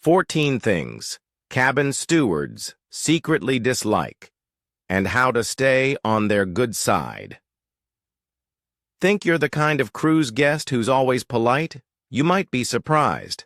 14 things cabin stewards secretly dislike, and how to stay on their good side. Think you're the kind of cruise guest who's always polite? You might be surprised.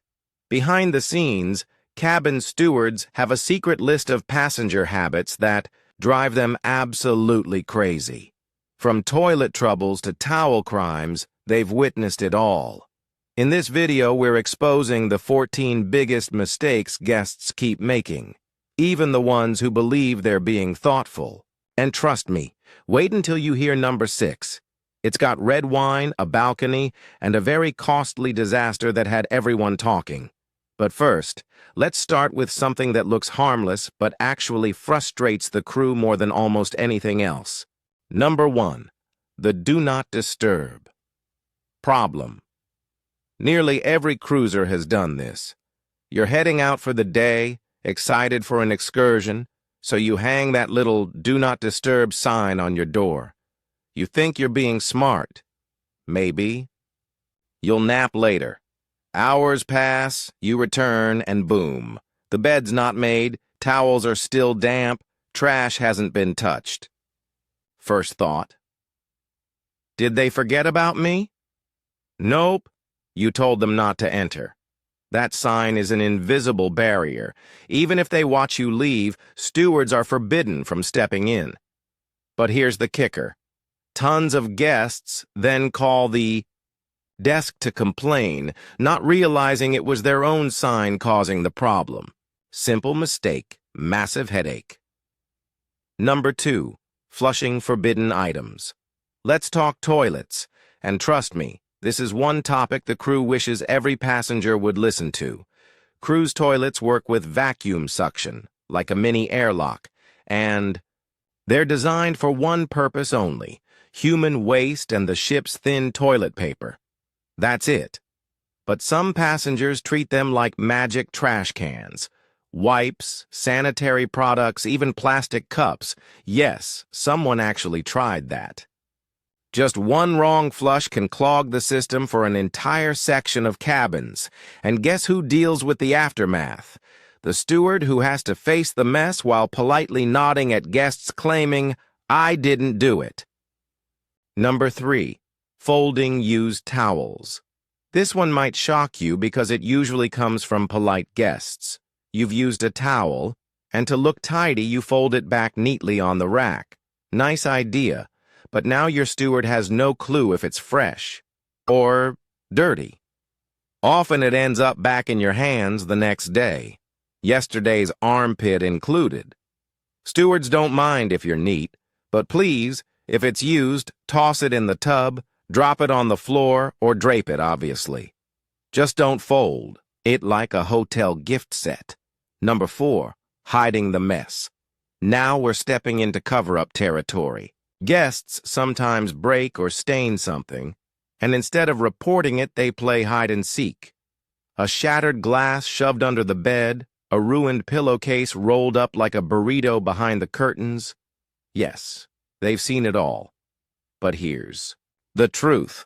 Behind the scenes, cabin stewards have a secret list of passenger habits that drive them absolutely crazy. From toilet troubles to towel crimes, they've witnessed it all. In this video, we're exposing the 14 biggest mistakes guests keep making, even the ones who believe they're being thoughtful. And trust me, wait until you hear number 6. It's got red wine, a balcony, and a very costly disaster that had everyone talking. But first, let's start with something that looks harmless but actually frustrates the crew more than almost anything else. Number 1. The Do Not Disturb problem. Nearly every cruiser has done this. You're heading out for the day, excited for an excursion, so you hang that little Do Not Disturb sign on your door. You think you're being smart. Maybe. You'll nap later. Hours pass, you return, and boom. The bed's not made, towels are still damp, trash hasn't been touched. First thought. Did they forget about me? Nope. You told them not to enter. That sign is an invisible barrier. Even if they watch you leave, stewards are forbidden from stepping in. But here's the kicker. Tons of guests then call the desk to complain, not realizing it was their own sign causing the problem. Simple mistake, massive headache. Number 2. Flushing forbidden items. Let's talk toilets. And trust me, this is one topic the crew wishes every passenger would listen to. Cruise toilets work with vacuum suction, like a mini airlock, and they're designed for one purpose only: human waste and the ship's thin toilet paper. That's it. But some passengers treat them like magic trash cans. Wipes, sanitary products, even plastic cups. Yes, someone actually tried that. Just one wrong flush can clog the system for an entire section of cabins. And guess who deals with the aftermath? The steward who has to face the mess while politely nodding at guests claiming, "I didn't do it." Number 3. Folding used towels. This one might shock you because it usually comes from polite guests. You've used a towel, and to look tidy, you fold it back neatly on the rack. Nice idea. But now your steward has no clue if it's fresh or dirty. Often it ends up back in your hands the next day, yesterday's armpit included. Stewards don't mind if you're neat, but please, if it's used, toss it in the tub, drop it on the floor, or drape it, obviously. Just don't fold it like a hotel gift set. Number 4. Hiding the mess. Now we're stepping into cover-up territory. Guests sometimes break or stain something, and instead of reporting it, they play hide-and-seek. A shattered glass shoved under the bed, a ruined pillowcase rolled up like a burrito behind the curtains. Yes, they've seen it all. But here's the truth.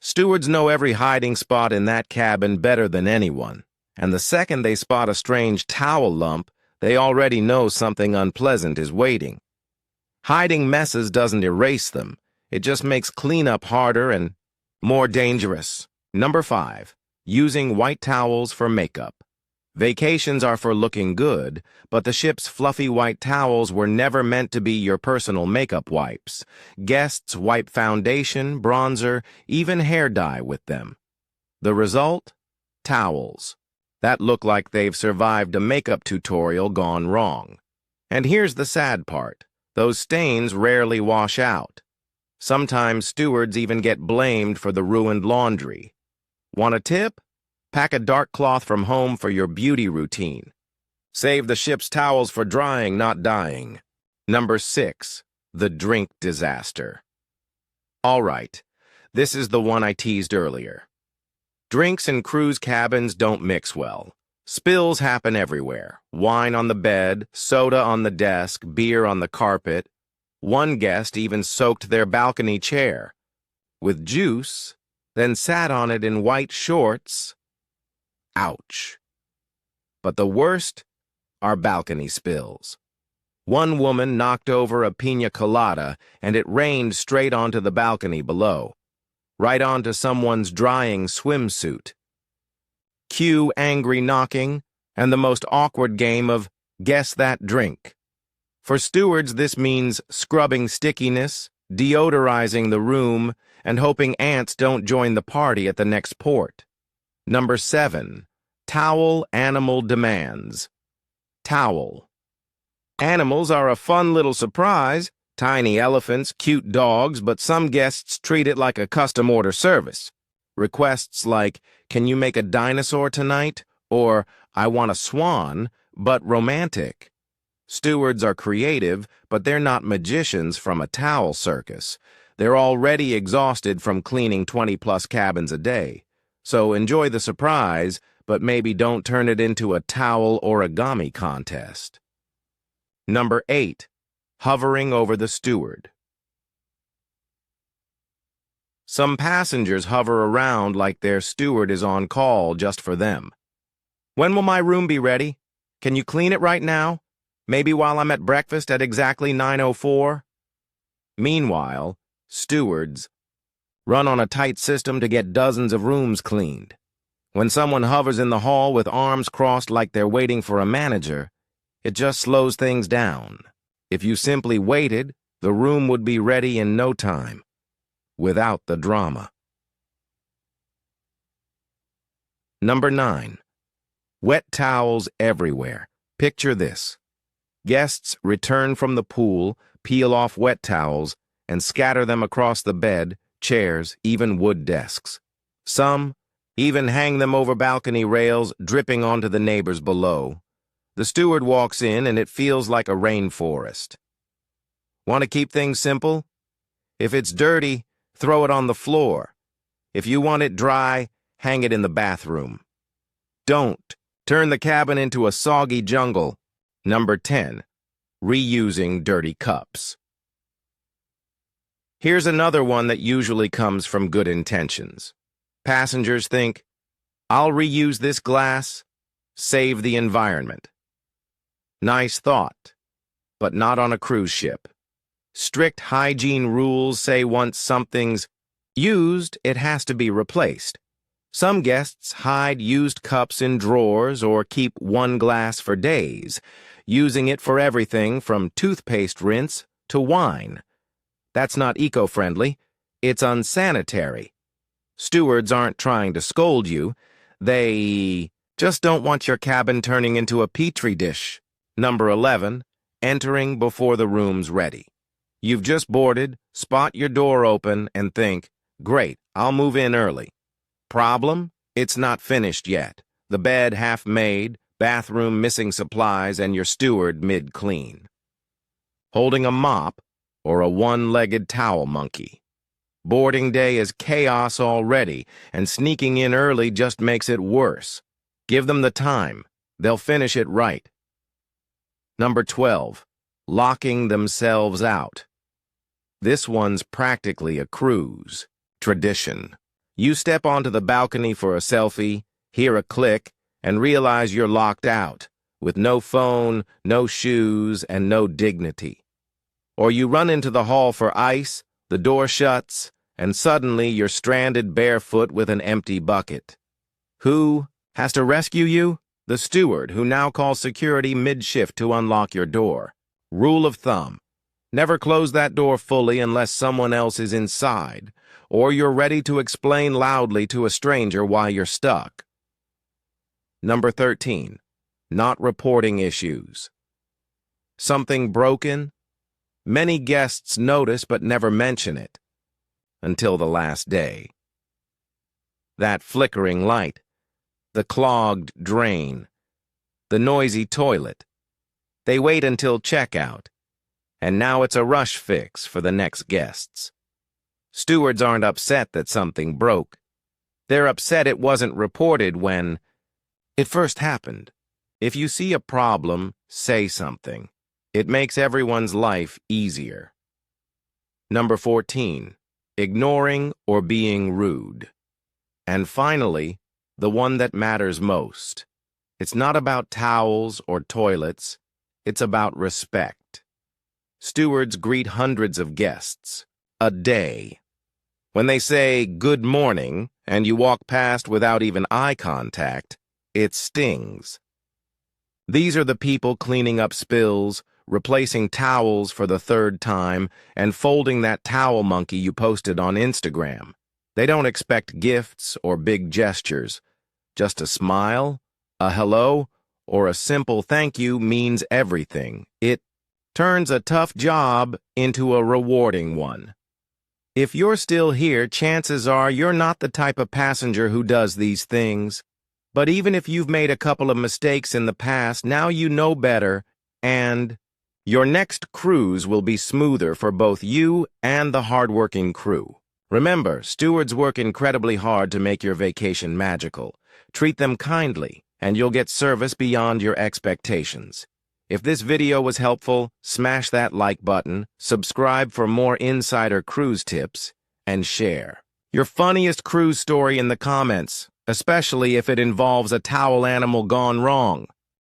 Stewards know every hiding spot in that cabin better than anyone, and the second they spot a strange towel lump, they already know something unpleasant is waiting. Hiding messes doesn't erase them. It just makes cleanup harder and more dangerous. Number 5. Using white towels for makeup. Vacations are for looking good, but the ship's fluffy white towels were never meant to be your personal makeup wipes. Guests wipe foundation, bronzer, even hair dye with them. The result? Towels that look like they've survived a makeup tutorial gone wrong. And here's the sad part. Those stains rarely wash out. Sometimes stewards even get blamed for the ruined laundry. Want a tip? Pack a dark cloth from home for your beauty routine. Save the ship's towels for drying, not dyeing. Number 6. The drink disaster. All right, this is the one I teased earlier. Drinks in cruise cabins don't mix well. Spills happen everywhere. Wine on the bed, soda on the desk, beer on the carpet. One guest even soaked their balcony chair with juice, then sat on it in white shorts. Ouch. But the worst are balcony spills. One woman knocked over a piña colada, and it rained straight onto the balcony below, right onto someone's drying swimsuit. Cue angry knocking and the most awkward game of guess that drink. For stewards, this means scrubbing stickiness, deodorizing the room, and hoping ants don't join the party at the next port. Number 7. Towel animal demands. Towel. Animals are a fun little surprise. Tiny elephants, cute dogs, but some guests treat it like a custom order service. Requests like, "Can you make a dinosaur tonight?" or "I want a swan," but romantic. Stewards are creative, but they're not magicians from a towel circus. They're already exhausted from cleaning 20-plus cabins a day. So enjoy the surprise, but maybe don't turn it into a towel origami contest. Number 8. Hovering over the steward. Some passengers hover around like their steward is on call just for them. "When will my room be ready? Can you clean it right now? Maybe while I'm at breakfast at exactly 9:04? Meanwhile, stewards run on a tight system to get dozens of rooms cleaned. When someone hovers in the hall with arms crossed like they're waiting for a manager, it just slows things down. If you simply waited, the room would be ready in no time, without the drama. Number 9. Wet towels everywhere. Picture this. Guests return from the pool, peel off wet towels, and scatter them across the bed, chairs, even wood desks. Some even hang them over balcony rails, dripping onto the neighbors below. The steward walks in, and it feels like a rainforest. Want to keep things simple? If it's dirty, throw it on the floor. If you want it dry, hang it in the bathroom. Don't turn the cabin into a soggy jungle. Number 10. Reusing dirty cups. Here's another one that usually comes from good intentions. Passengers think, "I'll reuse this glass, save the environment." Nice thought, but not on a cruise ship. Strict hygiene rules say once something's used, it has to be replaced. Some guests hide used cups in drawers or keep one glass for days, using it for everything from toothpaste rinse to wine. That's not eco-friendly. It's unsanitary. Stewards aren't trying to scold you. They just don't want your cabin turning into a petri dish. Number 11. Entering before the room's ready. You've just boarded, spot your door open, and think, "Great, I'll move in early." Problem? It's not finished yet. The bed half made, bathroom missing supplies, and your steward mid-clean. Holding a mop or a one-legged towel monkey. Boarding day is chaos already, and sneaking in early just makes it worse. Give them the time. They'll finish it right. Number 12. Locking themselves out. This one's practically a cruise tradition. You step onto the balcony for a selfie, hear a click, and realize you're locked out, with no phone, no shoes, and no dignity. Or you run into the hall for ice, the door shuts, and suddenly you're stranded barefoot with an empty bucket. Who has to rescue you? The steward, who now calls security mid-shift to unlock your door. Rule of thumb: never close that door fully unless someone else is inside, or you're ready to explain loudly to a stranger why you're stuck. Number 13. Not reporting issues. Something broken? Many guests notice but never mention it. Until the last day. That flickering light, the clogged drain, the noisy toilet. They wait until checkout, and now it's a rush fix for the next guests. Stewards aren't upset that something broke. They're upset it wasn't reported when it first happened. If you see a problem, say something. It makes everyone's life easier. Number 14. Ignoring or being rude. And finally, the one that matters most. It's not about towels or toilets. It's about respect. Stewards greet hundreds of guests a day. When they say good morning and you walk past without even eye contact, it stings. These are the people cleaning up spills, replacing towels for the third time, and folding that towel monkey you posted on Instagram. They don't expect gifts or big gestures. Just a smile, a hello, or a simple thank you means everything. It turns a tough job into a rewarding one. If you're still here, chances are you're not the type of passenger who does these things. But even if you've made a couple of mistakes in the past, now you know better, and your next cruise will be smoother for both you and the hardworking crew. Remember, stewards work incredibly hard to make your vacation magical. Treat them kindly, and you'll get service beyond your expectations. If this video was helpful, smash that like button, subscribe for more insider cruise tips, and share your funniest cruise story in the comments, especially if it involves a towel animal gone wrong.